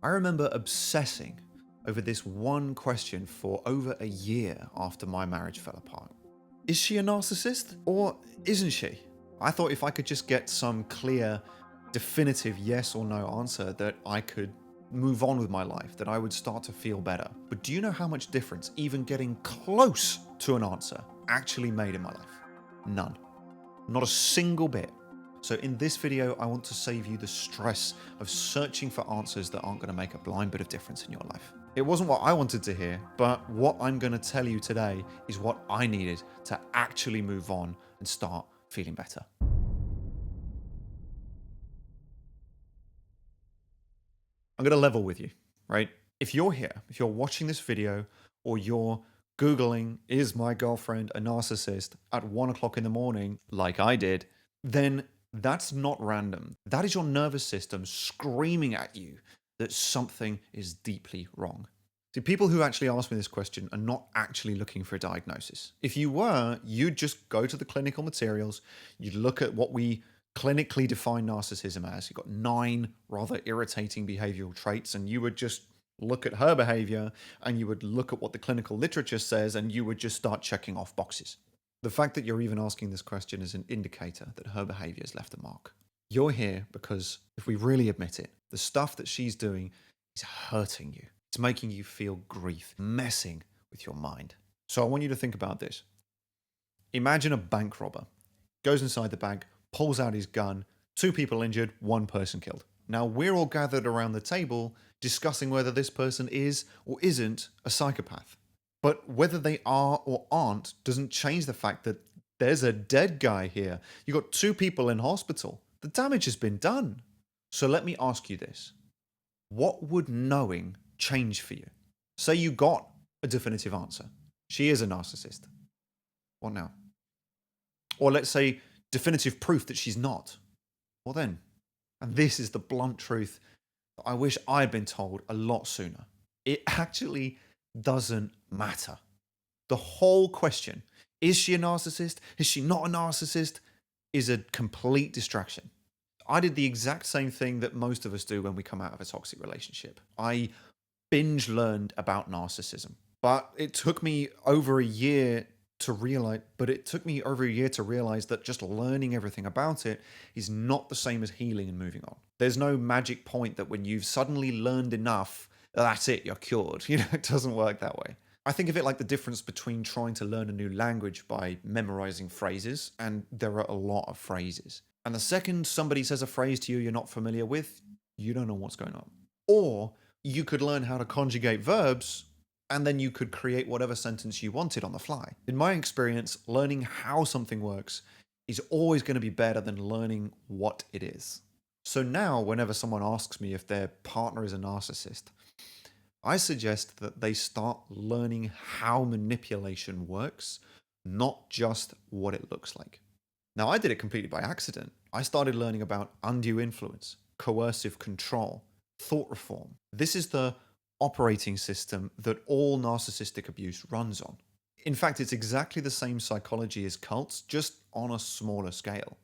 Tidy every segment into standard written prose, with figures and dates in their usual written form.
I remember obsessing over this one question for over a year after my marriage fell apart. Is she a narcissist or isn't she? I thought if I could just get some clear, definitive yes or no answer that I could move on with my life, that I would start to feel better. But do you know how much difference even getting close to an answer actually made in my life? None. Not a single bit. So in this video, I want to save you the stress of searching for answers that aren't going to make a blind bit of difference in your life. It wasn't what I wanted to hear, but what I'm going to tell you today is what I needed to actually move on and start feeling better. I'm going to level with you, right? If you're here, if you're watching this video, or you're Googling, is my girlfriend a narcissist at 1 o'clock in the morning, like I did, then that's not random. That is your nervous system screaming at you that something is deeply wrong. See, people who actually ask me this question are not actually looking for a diagnosis. If you were, you'd just go to the clinical materials, you'd look at what we clinically define narcissism as. You've got 9 rather irritating behavioral traits, and you would just look at her behavior and you would look at what the clinical literature says and you would just start checking off boxes. The fact that you're even asking this question is an indicator that her behavior has left a mark. You're here because, if we really admit it, the stuff that she's doing is hurting you. It's making you feel grief, messing with your mind. So I want you to think about this. Imagine a bank robber goes inside the bank, pulls out his gun, 2 people injured, 1 person killed. Now we're all gathered around the table discussing whether this person is or isn't a psychopath. But whether they are or aren't doesn't change the fact that there's a dead guy here. You got 2 people in hospital. The damage has been done. So let me ask you this. What would knowing change for you? Say you got a definitive answer. She is a narcissist. What now? Or let's say definitive proof that she's not. Well then, and this is the blunt truth that I wish I had been told a lot sooner. It actually doesn't matter. The whole question, is she a narcissist? Is she not a narcissist? Is a complete distraction. I did the exact same thing that most of us do when we come out of a toxic relationship. I binge learned about narcissism, but it took me over a year to realize that just learning everything about it is not the same as healing and moving on. There's no magic point that when you've suddenly learned enough, that's it, you're cured. It doesn't work that way. I think of it like the difference between trying to learn a new language by memorizing phrases, and there are a lot of phrases. And the second somebody says a phrase to you you're not familiar with, you don't know what's going on. Or you could learn how to conjugate verbs, and then you could create whatever sentence you wanted on the fly. In my experience, learning how something works is always going to be better than learning what it is. So now, whenever someone asks me if their partner is a narcissist, I suggest that they start learning how manipulation works, not just what it looks like. Now, I did it completely by accident. I started learning about undue influence, coercive control, thought reform. This is the operating system that all narcissistic abuse runs on. In fact, it's exactly the same psychology as cults, just on a smaller scale.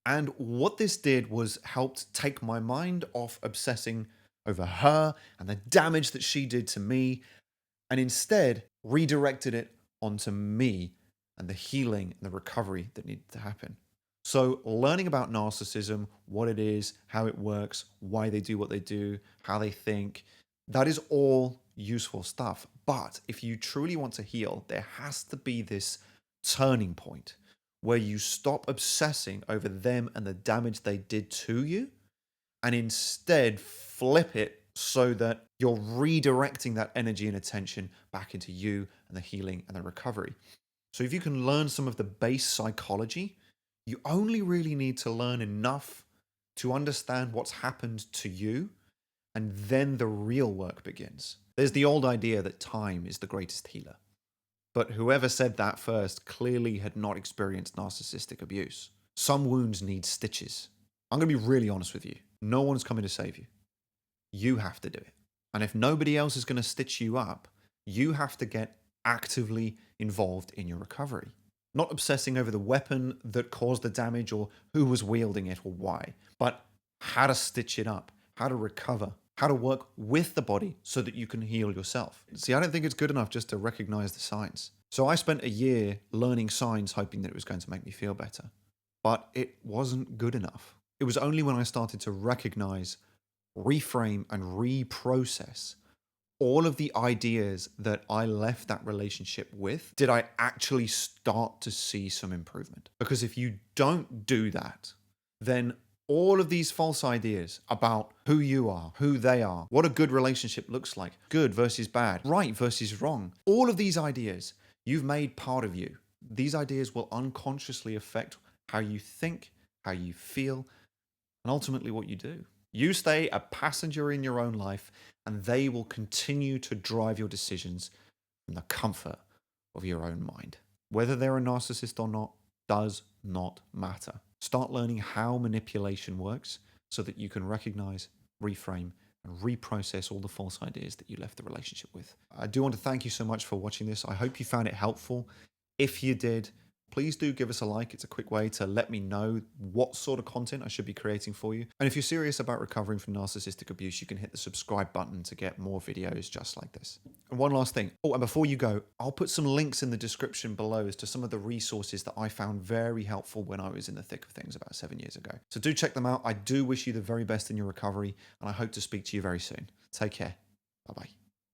And what this did was helped take my mind off obsessing over her and the damage that she did to me, and instead redirected it onto me and the healing and the recovery that needed to happen. So learning about narcissism, what it is, how it works, why they do what they do, how they think, that is all useful stuff. But if you truly want to heal, there has to be this turning point where you stop obsessing over them and the damage they did to you, and instead flip it so that you're redirecting that energy and attention back into you and the healing and the recovery. So if you can learn some of the base psychology, you only really need to learn enough to understand what's happened to you, and then the real work begins. There's the old idea that time is the greatest healer. But whoever said that first clearly had not experienced narcissistic abuse. Some wounds need stitches. I'm going to be really honest with you. No one's coming to save you. You have to do it. And if nobody else is going to stitch you up, you have to get actively involved in your recovery. Not obsessing over the weapon that caused the damage or who was wielding it or why, but how to stitch it up, how to recover, how to work with the body so that you can heal yourself. See, I don't think it's good enough just to recognize the signs. So I spent a year learning signs, hoping that it was going to make me feel better, but it wasn't good enough. It was only when I started to recognize, reframe, and reprocess all of the ideas that I left that relationship with, did I actually start to see some improvement. Because if you don't do that, then all of these false ideas about who you are, who they are, what a good relationship looks like, good versus bad, right versus wrong, all of these ideas you've made part of you. These ideas will unconsciously affect how you think, how you feel, and ultimately what you do. You stay a passenger in your own life, and they will continue to drive your decisions from the comfort of your own mind. Whether they're a narcissist or not does not matter. Start learning how manipulation works so that you can recognize, reframe, and reprocess all the false ideas that you left the relationship with. I do want to thank you so much for watching this. I hope you found it helpful. If you did, please do give us a like. It's a quick way to let me know what sort of content I should be creating for you. And if you're serious about recovering from narcissistic abuse, you can hit the subscribe button to get more videos just like this. And one last thing. Oh, and before you go, I'll put some links in the description below as to some of the resources that I found very helpful when I was in the thick of things about 7 years ago. So do check them out. I do wish you the very best in your recovery, and I hope to speak to you very soon. Take care. Bye-bye.